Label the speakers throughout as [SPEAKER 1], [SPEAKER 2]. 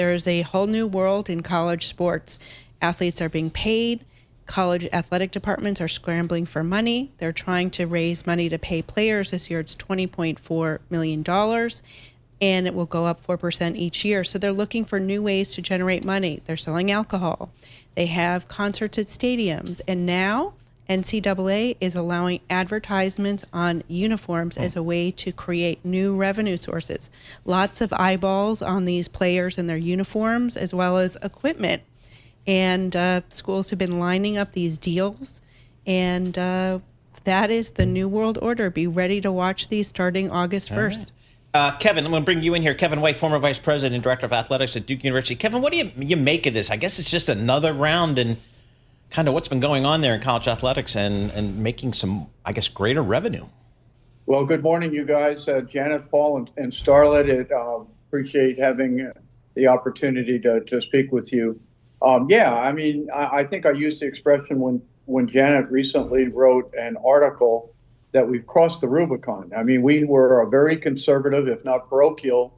[SPEAKER 1] There is a whole new world in college sports. Athletes are being paid. College athletic departments are scrambling for money. They're trying to raise money to pay players. This year it's $20.4 million, and it will go up 4% each year. So they're looking for new ways to generate money. They're selling alcohol. They have concerts at stadiums. And now NCAA is allowing advertisements on uniforms as a way to create new revenue sources. Lots of eyeballs on these players and their uniforms, as well as equipment. And schools have been lining up these deals. And that is the new world order. Be ready to watch these starting August 1st.
[SPEAKER 2] Kevin, I'm going to bring you in here. Kevin White, former vice president and director of athletics at Duke University. Kevin, what do you make of this? I guess it's just another round in kind of what's been going on there in college athletics and making some, I guess, greater revenue.
[SPEAKER 3] Well, good morning, you guys. Janet, Paul, and Starlet. Appreciate having the opportunity to speak with you. I think I used the expression when Janet recently wrote an article that we've crossed the Rubicon. I mean, we were a very conservative, if not parochial,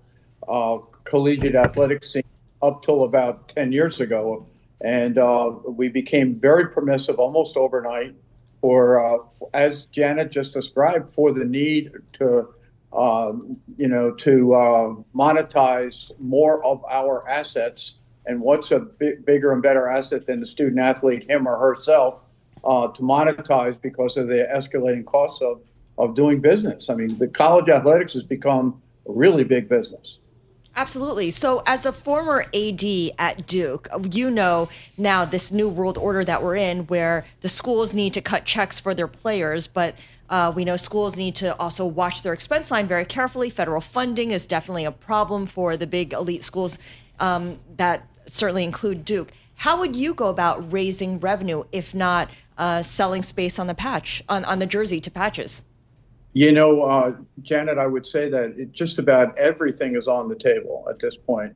[SPEAKER 3] collegiate athletics scene up till about 10 years ago. And we became very permissive almost overnight for as Janet just described, for the need to monetize more of our assets. And what's a bigger and better asset than the student athlete, him or herself, to monetize because of the escalating costs of doing business. I mean, the college athletics has become a really big business.
[SPEAKER 4] Absolutely. So as a former AD at Duke, you know now this new world order that we're in where the schools need to cut checks for their players, but we know schools need to also watch their expense line very carefully. Federal funding is definitely a problem for the big elite schools that certainly include Duke. How would you go about raising revenue if not selling space on the patch, on the jersey to patches?
[SPEAKER 3] Janet, I would say that just about everything is on the table at this point.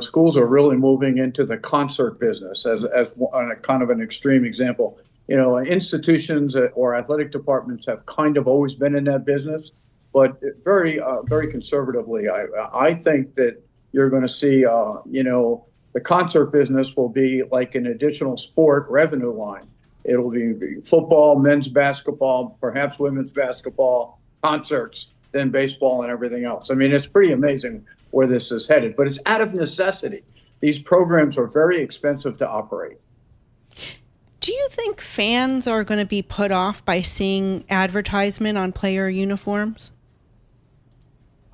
[SPEAKER 3] Schools are really moving into the concert business as on a kind of an extreme example. Institutions or athletic departments have kind of always been in that business, but very conservatively. I think that you're going to see, the concert business will be like an additional sport revenue line. It'll be football, men's basketball, perhaps women's basketball, concerts, then baseball and everything else. I mean, it's pretty amazing where this is headed, but it's out of necessity. These programs are very expensive to operate.
[SPEAKER 1] Do you think fans are going to be put off by seeing advertisement on player uniforms?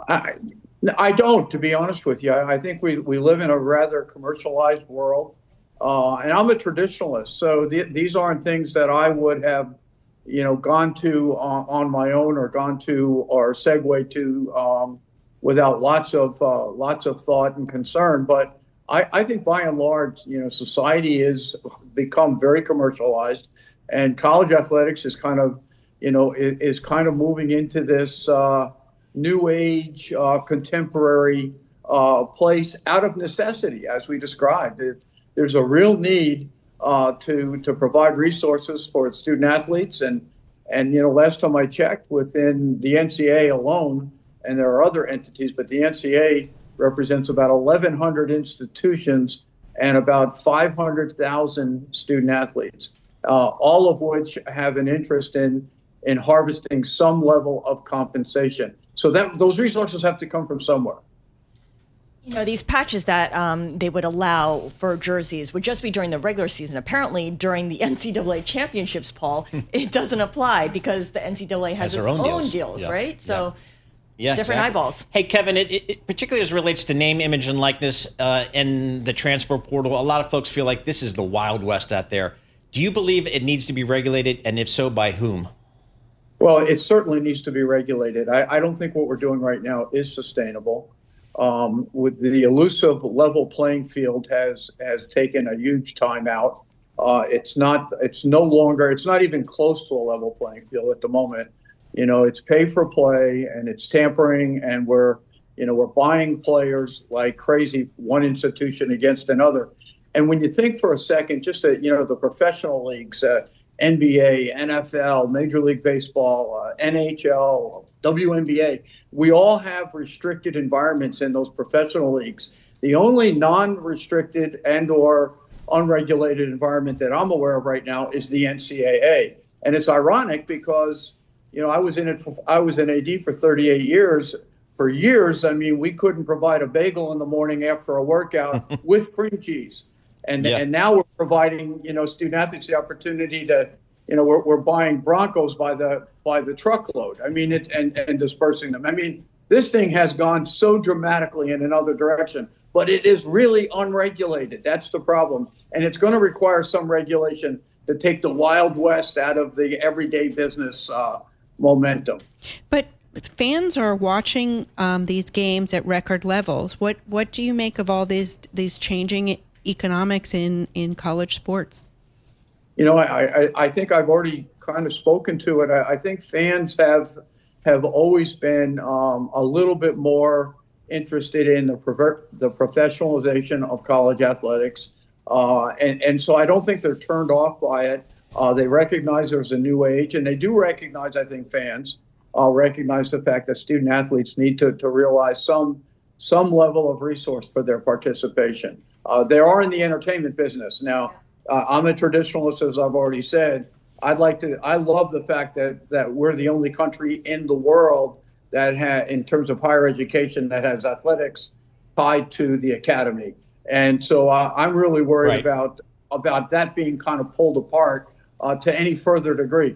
[SPEAKER 3] I don't, to be honest with you. I think we live in a rather commercialized world. And I'm a traditionalist, so these aren't things that I would have, gone to on my own or gone to or segue to without lots of thought and concern. But I think by and large, society has become very commercialized, and college athletics is kind of moving into this new age, contemporary place out of necessity, as we described. There's a real need to provide resources for student athletes, and last time I checked, within the Ncaa alone, and there are other entities, but the Ncaa represents about 1,100 institutions and about 500,000 student athletes, all of which have an interest in harvesting some level of compensation. So those resources have to come from somewhere.
[SPEAKER 4] These patches that they would allow for jerseys would just be during the regular season. Apparently, during the NCAA championships, Paul, it doesn't apply because the NCAA has its own deals, yeah. Right? So different eyeballs.
[SPEAKER 2] Hey, Kevin, it particularly as it relates to name, image, and likeness and the transfer portal, a lot of folks feel like this is the Wild West out there. Do you believe it needs to be regulated, and if so, by whom?
[SPEAKER 3] Well, it certainly needs to be regulated. I don't think what we're doing right now is sustainable. With the elusive level playing field has taken a huge time out. It's not even close to a level playing field at the moment. It's pay for play and it's tampering, and we're buying players like crazy, one institution against another. And when you think for a second, just the professional leagues, NBA, NFL, Major League Baseball, NHL, WNBA, we all have restricted environments in those professional leagues The only non-restricted and or unregulated environment that I'm aware of right now is the NCAA. And it's ironic because, I was in AD for 38 years. For years, I mean, we couldn't provide a bagel in the morning after a workout with cream cheese. And now we're providing, student athletes the opportunity to, we're buying Broncos by the truckload. I mean, and dispersing them. I mean, this thing has gone so dramatically in another direction, but it is really unregulated. That's the problem. And it's going to require some regulation to take the Wild West out of the everyday business momentum.
[SPEAKER 1] But fans are watching these games at record levels. What do you make of all these changing economics in college sports?
[SPEAKER 3] I think I've already kind of spoken to it. I think fans have always been a little bit more interested in the professionalization of college athletics. And so I don't think they're turned off by it. They recognize there's a new age, and they do recognize, I think fans recognize the fact that student athletes need to realize some level of resource for their participation. They are in the entertainment business. Now, I'm a traditionalist, as I've already said. I love the fact that we're the only country in the world that in terms of higher education, that has athletics tied to the academy. And so I'm really worried about that being kind of pulled apart to any further degree.